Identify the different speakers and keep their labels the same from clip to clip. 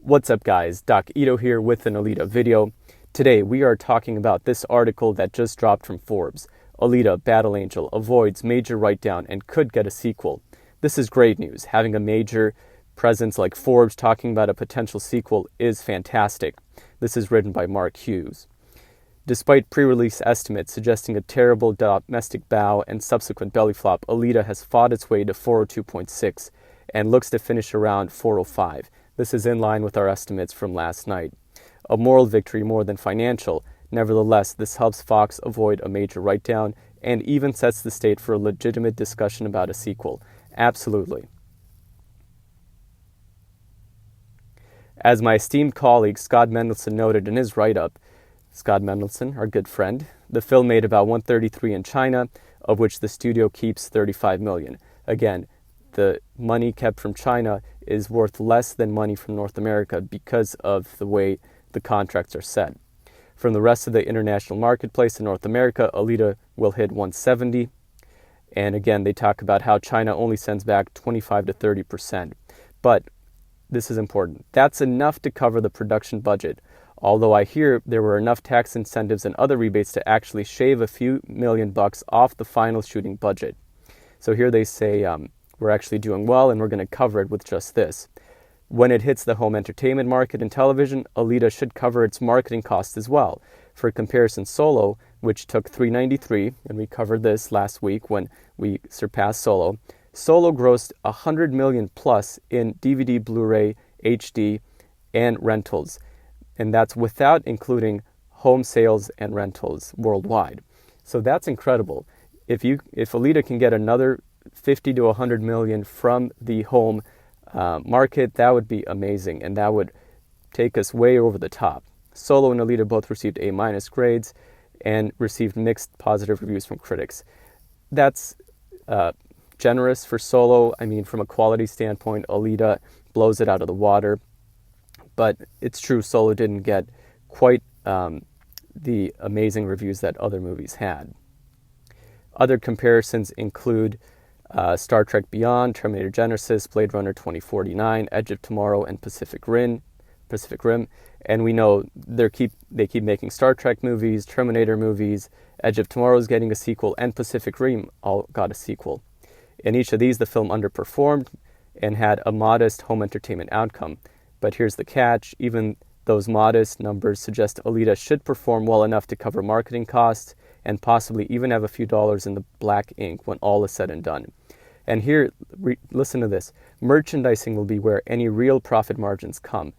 Speaker 1: What's up guys, Doc Ito here with an Alita video. Today we are talking about this article that just dropped from Forbes. Alita, Battle Angel, avoids major write-down and could get a sequel. This is great news. Having a major presence like Forbes talking about a potential sequel is fantastic. This is written by Mark Hughes. Despite pre-release estimates suggesting a terrible domestic bow and subsequent belly flop, Alita has fought its way to 402.6 and looks to finish around 405. This is in line with our estimates from last night. A moral victory more than financial. Nevertheless, this helps Fox avoid a major write-down and even sets the stage for a legitimate discussion about a sequel. Absolutely. As my esteemed colleague Scott Mendelson noted in his write-up, Scott Mendelson, our good friend, the film made about $133 in China, of which the studio keeps $35 million. Again, the money kept from China is worth less than money from North America because of the way the contracts are set. From the rest of the international marketplace in North America, Alita will hit 170. And again, they talk about how China only sends back 25 to 30%. But this is important. That's enough to cover the production budget. Although I hear there were enough tax incentives and other rebates to actually shave a few $1,000,000 off the final shooting budget. So here they say, we're actually doing well and we're going to cover it with just this. When it hits the home entertainment market and television, Alita should cover its marketing costs as well. For comparison, Solo, which took $393, and we covered this last week when we surpassed Solo, Solo grossed $100 million plus in DVD, Blu-ray, HD, and rentals. And that's without including home sales and rentals worldwide. So that's incredible. If Alita can get another 50 to 100 million from the home market, that would be amazing, and that would take us way over the top. Solo and Alita both received A- grades and received mixed positive reviews from critics. That's generous for Solo. I mean, from a quality standpoint, Alita blows it out of the water. But it's true, Solo didn't get quite the amazing reviews that other movies had. Other comparisons include Star Trek Beyond, Terminator Genesis, Blade Runner 2049, Edge of Tomorrow, and Pacific Rim. And we know they keep making Star Trek movies, Terminator movies, Edge of Tomorrow is getting a sequel, and Pacific Rim all got a sequel. In each of these, the film underperformed and had a modest home entertainment outcome. But here's the catch, even those modest numbers suggest Alita should perform well enough to cover marketing costs and possibly even have a few dollars in the black ink when all is said and done. And here, listen to this, merchandising will be where any real profit margins come.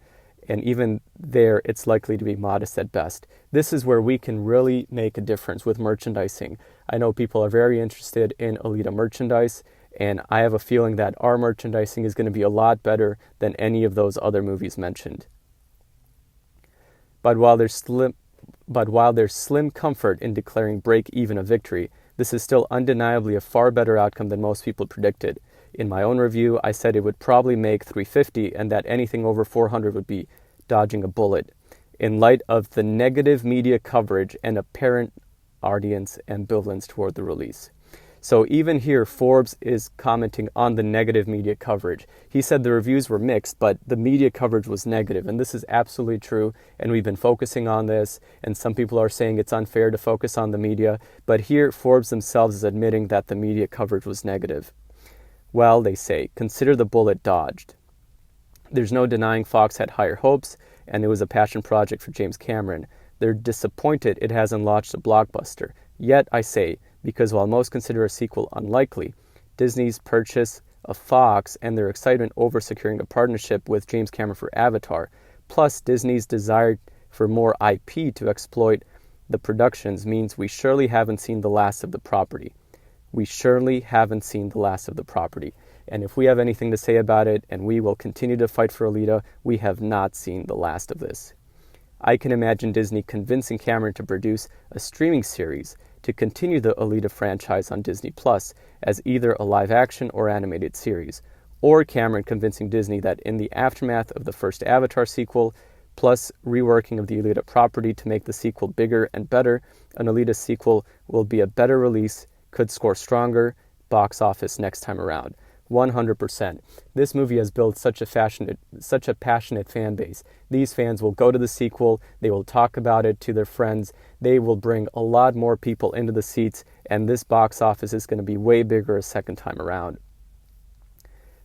Speaker 1: And even there, it's likely to be modest at best. This is where we can really make a difference with merchandising. I know people are very interested in Alita merchandise, and I have a feeling that our merchandising is going to be a lot better than any of those other movies mentioned. But while there's slim comfort in declaring break-even a victory, this is still undeniably a far better outcome than most people predicted. In my own review, I said it would probably make 350 and that anything over 400 would be dodging a bullet. In light of the negative media coverage and apparent audience ambivalence toward the release. So even here, Forbes is commenting on the negative media coverage. He said the reviews were mixed, but the media coverage was negative, and this is absolutely true, and we've been focusing on this, and some people are saying it's unfair to focus on the media, but here Forbes themselves is admitting that the media coverage was negative. Well, they say, consider the bullet dodged. There's no denying Fox had higher hopes, and it was a passion project for James Cameron. They're disappointed it hasn't launched a blockbuster. Yet, I say, because while most consider a sequel unlikely, Disney's purchase of Fox and their excitement over securing a partnership with James Cameron for Avatar, plus Disney's desire for more IP to exploit the productions means we surely haven't seen the last of the property. We surely haven't seen the last of the property. And if we have anything to say about it, and we will continue to fight for Alita, we have not seen the last of this. I can imagine Disney convincing Cameron to produce a streaming series to continue the Alita franchise on Disney Plus as either a live-action or animated series, or Cameron convincing Disney that in the aftermath of the first Avatar sequel, plus reworking of the Alita property to make the sequel bigger and better, an Alita sequel will be a better release, could score stronger box office next time around. 100%. This movie has built such a passionate fan base. These fans will go to the sequel, they will talk about it to their friends, they will bring a lot more people into the seats, and this box office is going to be way bigger a second time around.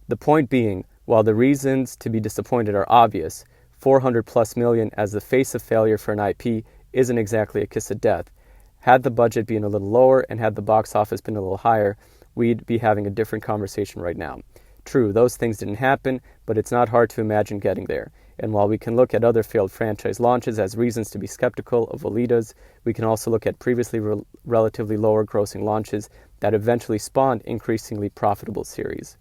Speaker 1: The point being, while the reasons to be disappointed are obvious, 400 plus million as the face of failure for an IP isn't exactly a kiss of death. Had the budget been a little lower and had the box office been a little higher, we'd be having a different conversation right now. True, those things didn't happen, but it's not hard to imagine getting there. And while we can look at other failed franchise launches as reasons to be skeptical of Alita's, we can also look at previously relatively lower grossing launches that eventually spawned increasingly profitable series.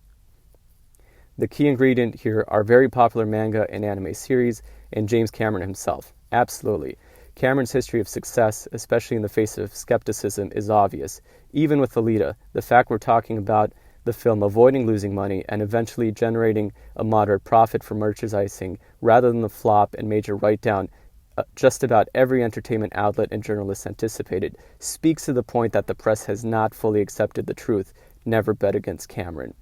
Speaker 1: The key ingredient here are very popular manga and anime series and James Cameron himself. Absolutely. Cameron's history of success, especially in the face of skepticism, is obvious. Even with Alita, the fact we're talking about the film avoiding losing money and eventually generating a moderate profit for merchandising rather than the flop and major write-down just about every entertainment outlet and journalist anticipated, speaks to the point that the press has not fully accepted the truth. Never bet against Cameron.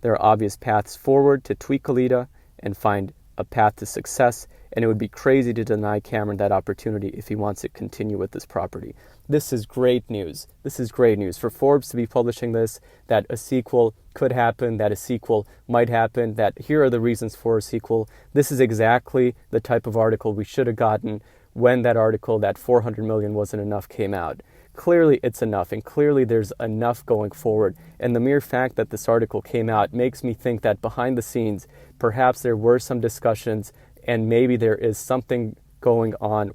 Speaker 1: There are obvious paths forward to tweak Alita and find a path to success, and it would be crazy to deny Cameron that opportunity if he wants to continue with this property. This is great news. This is great news. For Forbes to be publishing this, that a sequel could happen, that a sequel might happen, that here are the reasons for a sequel. This is exactly the type of article we should have gotten when that article, that 400 million wasn't enough, came out. Clearly it's enough, and clearly there's enough going forward. And the mere fact that this article came out makes me think that behind the scenes, perhaps there were some discussions, and maybe there is something going on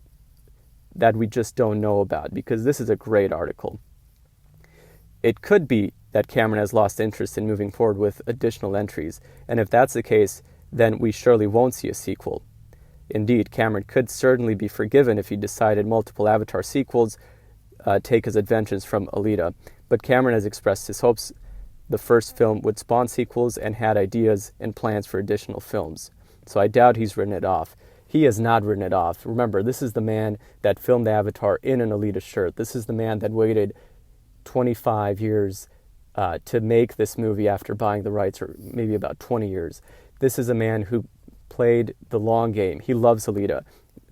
Speaker 1: that we just don't know about, because this is a great article. It could be that Cameron has lost interest in moving forward with additional entries, and if that's the case, then we surely won't see a sequel. Indeed, Cameron could certainly be forgiven if he decided multiple Avatar sequels take his adventures from Alita, but Cameron has expressed his hopes the first film would spawn sequels and had ideas and plans for additional films. So I doubt he's written it off. He has not written it off. Remember, this is the man that filmed Avatar in an Alita shirt. This is the man that waited 25 years to make this movie after buying the rights, or maybe about 20 years. This is a man who played the long game. He loves Alita.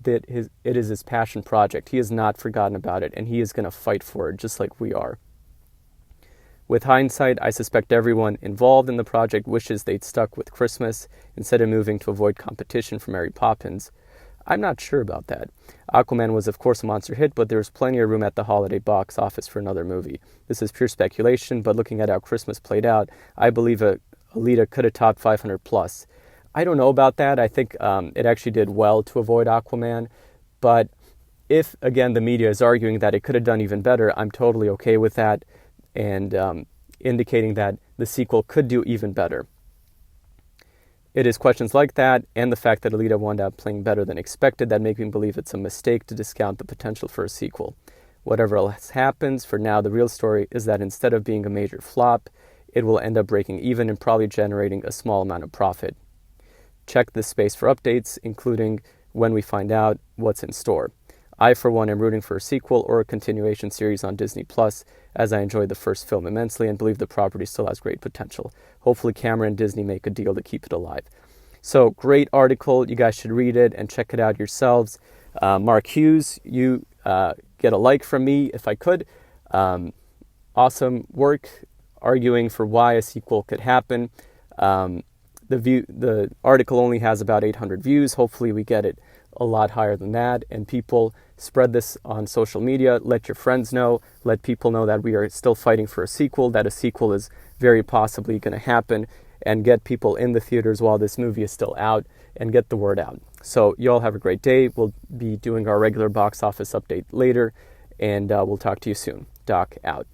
Speaker 1: It is his passion project. He has not forgotten about it, and he is going to fight for it just like we are. With hindsight, I suspect everyone involved in the project wishes they'd stuck with Christmas instead of moving to avoid competition from Mary Poppins. I'm not sure about that. Aquaman was of course a monster hit, but there was plenty of room at the holiday box office for another movie. This is pure speculation, but looking at how Christmas played out, I believe Alita could have topped 500 plus. I don't know about that. I think it actually did well to avoid Aquaman. But if, again, the media is arguing that it could have done even better, I'm totally okay with that, and indicating that the sequel could do even better. It is questions like that and the fact that Alita wound up playing better than expected that make me believe it's a mistake to discount the potential for a sequel. Whatever else happens, for now the real story is that instead of being a major flop, it will end up breaking even and probably generating a small amount of profit. Check this space for updates, including when we find out what's in store. I, for one, am rooting for a sequel or a continuation series on Disney+, as I enjoyed the first film immensely and believe the property still has great potential. Hopefully Cameron and Disney make a deal to keep it alive. So, great article. You guys should read it and check it out yourselves. Mark Hughes, you get a like from me if I could. Awesome work arguing for why a sequel could happen. The article only has about 800 views. Hopefully we get it a lot higher than that, and people spread this on social media. Let your friends know. Let people know that we are still fighting for a sequel, that a sequel is very possibly going to happen, and get people in the theaters while this movie is still out, and get the word out. So you all have a great day. We'll be doing our regular box office update later, and we'll talk to you soon. Doc out.